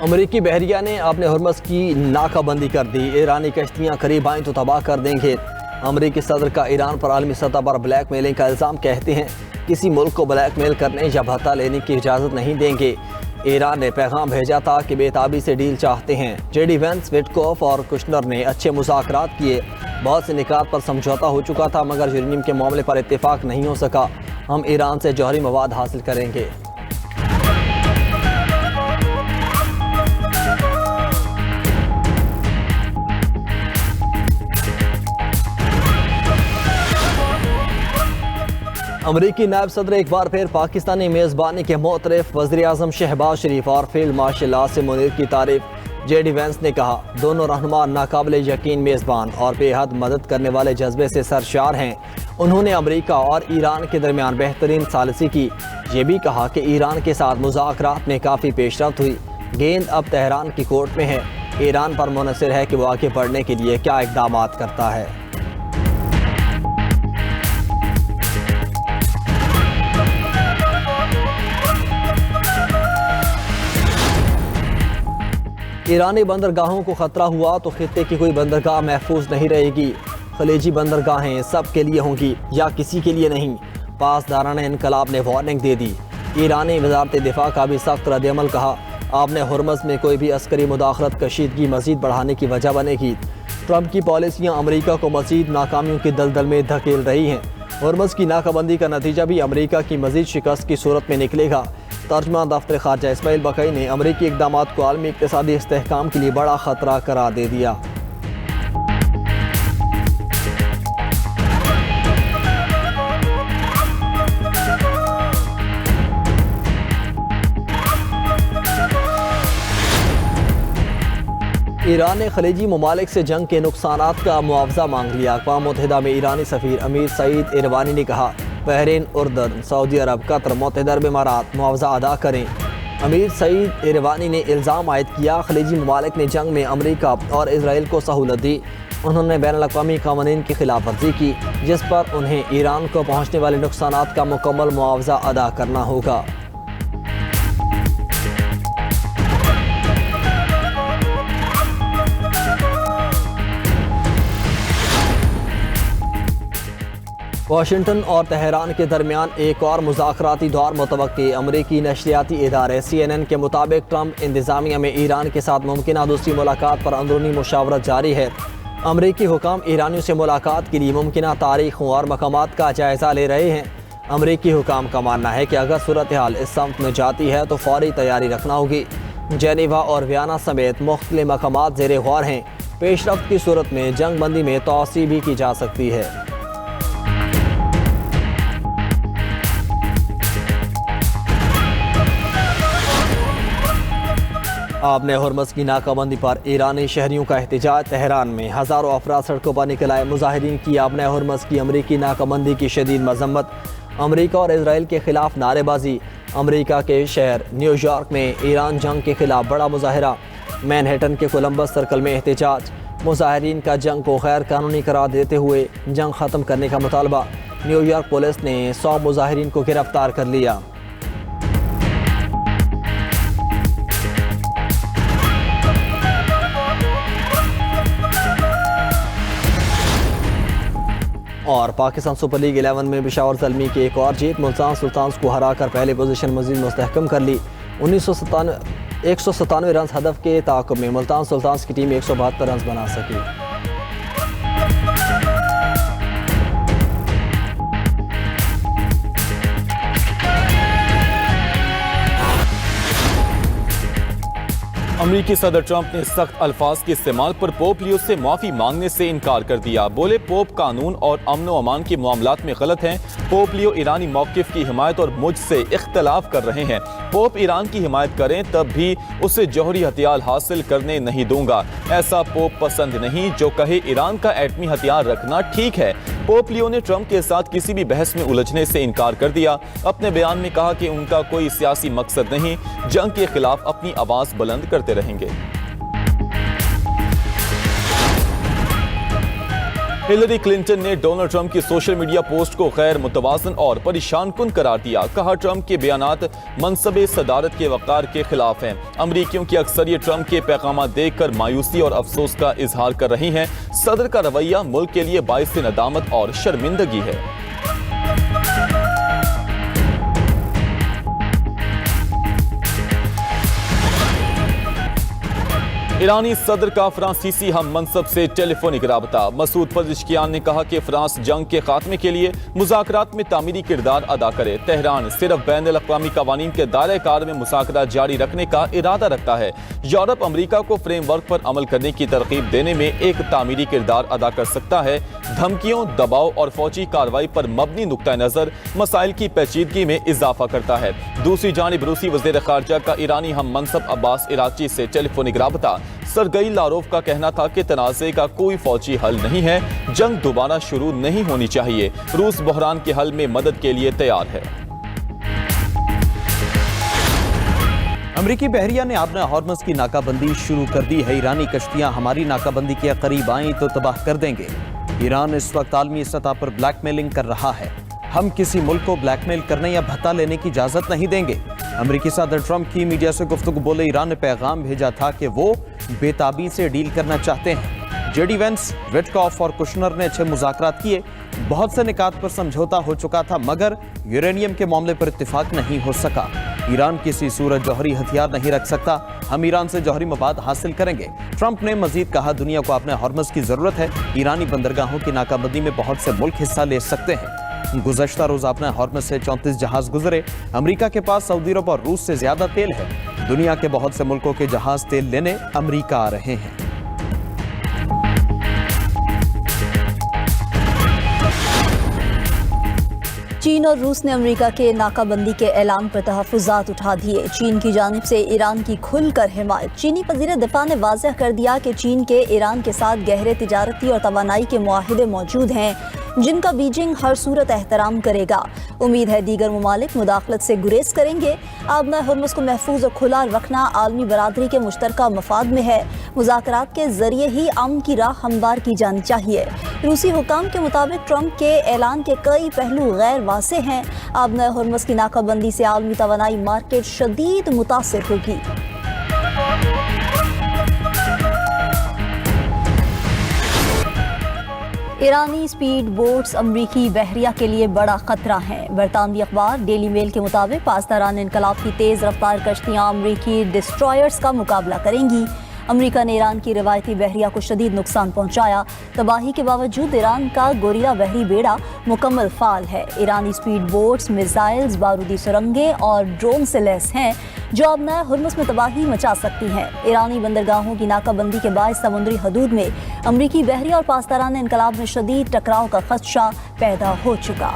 अमरीकी बहरिया ने अपने हुर्मस की नाकाबंदी कर दी। ईरानी कश्तियाँ करीब आएँ तो तबाह कर देंगे। अमरीकी सदर का ईरान पर आलमी सतह पर ब्लैकमेलिंग का इल्ज़ाम। कहते हैं किसी मुल्क को ब्लैकमेल करने या भत्ता लेने की इजाज़त नहीं देंगे। ईरान ने पैगाम भेजा था कि बेताबी से डील चाहते हैं। जेडी वेंस, विटकोफ और कुशनर ने अच्छे मुज़ाकरात किए। बहुत से निकात पर समझौता हो चुका था मगर यूरेनियम के मामले पर इत्तेफाक नहीं हो सका। हम ईरान से जौहरी मवाद हासिल करेंगे। अमरीकी नायब सदर एक बार फिर पाकिस्तानी मेज़बानी के मोतरफ वज़ीर आज़म शहबाज शरीफ और फील्ड मार्शल आसिम मुनीर की तारीफ। जेडी वेंस ने कहा दोनों रहनुमा नाकाबिले यकीन मेज़बान और बेहद मदद करने वाले जज्बे से सरशार हैं। उन्होंने अमरीका और ईरान के दरमियान बेहतरीन सालिसी की। ये भी कहा कि ईरान के साथ मुज़ाकरात में काफ़ी पेशरफ्त हुई। गेंद अब तेहरान की कोर्ट में है। ईरान पर मुनहसर है कि वो आगे बढ़ने के लिए क्या इक़दाम करता है। ईरानी बंदरगाहों को खतरा हुआ तो खित्ते की कोई बंदरगाह महफूज नहीं रहेगी। खलीजी बंदरगाहें सब के लिए होंगी या किसी के लिए नहीं। पासदाराना इनकलाब ने वार्निंग दे दी। ईरानी वजारत दिफा का भी सख्त रद्दअमल। कहा आपने हुर्मस में कोई भी अस्करी मुदाखलत कशीदगी मजीद बढ़ाने की वजह बनेगी। ट्रंप की पॉलिसियाँ अमरीका को मजीद नाकामियों के दलदल में धकेल रही हैं। हुर्मस की नाकाबंदी का नतीजा भी अमरीका की मजीद शिकस्त की सूरत में निकलेगा। तर्जमा दफ्तर खारजा इस्माइल बकई ने अमरीकी इक़दाम को आलमी इक़्तिसादी इस्तेहकाम के लिए बड़ा ख़तरा करार दे दिया। ईरान ने खलीजी ममालिक से जंग के नुकसानात का मुआवजा मांग लिया। अक़वाम मुत्तहिदा में ईरानी सफ़ीर अमीर सईद इरवानी ने कहा बहरीन, उर्दन, सऊदी अरब, कतर, मुत्तहिदा अरब इमारात मुआवजा अदा करें। अमीर सईद इरवानी ने इल्ज़ाम आयद किया खलीजी ममालिक ने जंग में अमरीका और इसराइल को सहूलत दी। उन्होंने बैनुल-अक़वामी क़वानीन की खिलाफ वर्जी की जिस पर उन्हें ईरान को पहुँचने वाले नुकसानात का मुकम्मल मुआवजा अदा करना होगा। वाशिंगटन और तेहरान के दरमियान एक और मुज़ाकराती दौर मुतवक्की। अमरीकी नशरियाती इदारे CNN के मुताबिक ट्रंप इंतज़ामिया में ईरान के साथ मुमकिन दूसरी मुलाकात पर अंदरूनी मुशावरत जारी है। अमरीकी हुकाम ईरानियों से मुलाकात के लिए मुमकिन तारीखों और मकामात का जायज़ा ले रहे हैं। अमरीकी हुकाम का मानना है कि अगर सूरत हाल इस समत में जाती है तो फौरी तैयारी रखना होगी। जेनेवा और वियना समेत मुख्तलिफ मकामात ज़ेर गौर हैं। पेशरफ्त की सूरत में जंग बंदी में तोसी भी की जा सकती है। आपने हुर्मस की नाकाबंदी पर ईरानी शहरियों का एहतजाज। तेहरान में हज़ारों अफराद सड़कों पर निकल आए। मुजाहिरीन की आपने हुर्मस की अमरीकी नाकाबंदी की शदीद मजम्मत। अमरीका और इसराइल के खिलाफ नारेबाजी। अमरीका के शहर न्यूयॉर्क में ईरान जंग के खिलाफ बड़ा मुजाहरा। मैनहट्टन के कोलंबस सर्कल में एहतजाज। मुजाहिरीन का जंग को गैर कानूनी करार देते हुए जंग ख़त्म करने का मुतालबा। न्यूयॉर्क पुलिस ने 100 मुजाहिरीन को गिरफ्तार कर लिया। और पाकिस्तान सुपर लीग 11 में पेशावर ज़ल्मी की एक और जीत। मुल्तान सुल्तान्स को हराकर पहले पोजीशन मज़ीद मुस्तहकम कर ली। 197 रन हदफ के ताक़ुब में मुल्तान सुल्तान्स की टीम 172 रन बना सकी। अमरीकी सदर ट्रंप ने सख्त अल्फाज के इस्तेमाल पर पोप लियो से माफ़ी मांगने से इनकार कर दिया। बोले पोप कानून और अमन व अमान के मामलात में गलत हैं। पोप लियो ईरानी मौक़िफ़ की हिमायत और मुझसे इख्तलाफ कर रहे हैं। पोप ईरान की हिमायत करें तब भी उसे जौहरी हथियार हासिल करने नहीं दूंगा। ऐसा पोप पसंद नहीं जो कहे ईरान का एटमी हथियार रखना ठीक है। पोप लियो ने ट्रंप के साथ किसी भी बहस में उलझने से इनकार कर दिया। अपने बयान में कहा कि उनका कोई सियासी मकसद नहीं, जंग के खिलाफ अपनी आवाज़ बुलंद करते रहेंगे। हिलरी क्लिंटन ने डोनाल्ड ट्रंप की सोशल मीडिया पोस्ट को गैर मुतवाज़न और परेशान कुन करार दिया। कहा, ट्रंप के बयानात मनसब सदारत के वक़ार के खिलाफ हैं। अमरीकियों की अक्सरियत ट्रंप के पैगाम देखकर मायूसी और अफसोस का इजहार कर रही हैं। सदर का रवैया मुल्क के लिए बाइस नदामत और शर्मिंदगी है। ईरानी सदर का फ्रांसीसी हम मनसब से टेलीफोनिक राबता। मसूद पज़ेश्कियान ने कहा कि फ्रांस जंग के खात्मे के लिए मुज़ाकरात में तामीरी किरदार अदा करे। तेहरान सिर्फ बैनुल अक़वामी क़वानीन के दायरे कार में मुज़ाकरात जारी रखने का इरादा रखता है। यूरोप अमरीका को फ्रेमवर्क पर अमल करने की तरकीब देने में एक तामीरी किरदार अदा कर सकता है। धमकियों, दबाव और फौजी कार्रवाई पर मबनी नुक्ता नज़र मसाइल की पेचीदगी में इजाफा करता है। दूसरी जानिब रूसी वज़ीर ख़ारजा का ईरानी हम मनसब अब्बास इराक़ची से टेलीफोनिक राबता। सरगई लारोव का कहना था कि तनाज़े का कोई फौजी हल नहीं है, जंग दोबारा शुरू नहीं होनी चाहिए। रूस बहरान के हल में मदद के लिए तैयार है। अमरीकी बहरिया ने आबना हॉर्मज़ की नाकाबंदी शुरू कर दी है। ईरानी कश्तियां हमारी नाकाबंदी के करीब आईं तो तबाह कर देंगे। ईरान इस वक्त आलमी सतह पर ब्लैकमेलिंग कर रहा है। हम किसी मुल्क को ब्लैकमेल करने या भत्ता लेने की इजाजत नहीं देंगे। अमरीकी सदर ट्रंप की मीडिया से गुफ्तगू बोले ईरान ने पैगाम भेजा था कि वो बेताबी से डील करना चाहते हैं। जेडी वेंस, विटकॉफ और कुशनर ने 6 मुज़ाकरात किए। बहुत से निकात पर समझौता हो चुका था, मगर यूरेनियम के मामले पर इत्तिफाक नहीं हो सका। ईरान किसी सूरत जौहरी हथियार नहीं रख सकता। हम ईरान से जौहरी मवाद हासिल करेंगे। ट्रंप ने मजीद कहा, दुनिया को अपने हॉर्मज़ की जरूरत है। ईरानी बंदरगाहों की नाकाबंदी में बहुत से मुल्क हिस्सा ले सकते हैं। गुज़श्ता रोज अपने हॉर्मज़ से 34 जहाज गुजरे। अमेरिका के पास सऊदी अरब और रूस से ज्यादा तेल है। दुनिया के बहुत से मुल्कों के जहाज तेल लेने अमेरिका आ रहे हैं। चीन और रूस ने अमेरिका के नाकाबंदी के ऐलान पर तहफ़्फ़ुज़ात उठा दिए। चीन की जानिब से ईरान की खुलकर हिमायत। चीनी वज़ीर दिफ़ा ने वाज़ेह कर दिया कि चीन के ईरान के साथ गहरे तिजारती और तवानाई के मुआहिदे मौजूद हैं, जिनका बीजिंग हर सूरत एहतराम करेगा। उम्मीद है दीगर ममालिक मुदाखलत से गुरेज करेंगे। आबना हॉर्मज़ को महफूज और खुला रखना आलमी बरादरी के मुश्तरका मफाद में है। मुज़ाकरात के जरिए ही अमन की राह हमवार की जानी चाहिए। रूसी हुकाम के मुताबिक ट्रंप के ऐलान के कई पहलू गैर वाज़ेह हैं। आबना हॉर्मज़ की नाकाबंदी से आलमी तवानाई मार्केट शदीद मुतासिर होगी। ईरानी स्पीड बोट्स अमरीकी बहरिया के लिए बड़ा खतरा हैं। बरतानवी अखबार डेली मेल के मुताबिक पासदारान इनकलाब की तेज़ रफ्तार कश्तियाँ अमरीकी डिस्ट्रॉयर्स का मुकाबला करेंगी। अमरीका ने ईरान की रिवायती बहरिया को शदीद नुकसान पहुंचाया। तबाही के बावजूद ईरान का गोरिला बहरी बेड़ा मुकम्मल फाल है। ईरानी स्पीड बोट्स मिसाइल्स, बारूदी सुरंगें और ड्रोन से लैस हैं, जो अब नया हॉर्मज़ में तबाही मचा सकती हैं। ईरानी बंदरगाहों की नाकाबंदी के बाद समुद्री हदूद में अमरीकी बहरिया और पासदारान इनकलाब में शदीद टकराव का खदशा पैदा हो चुका।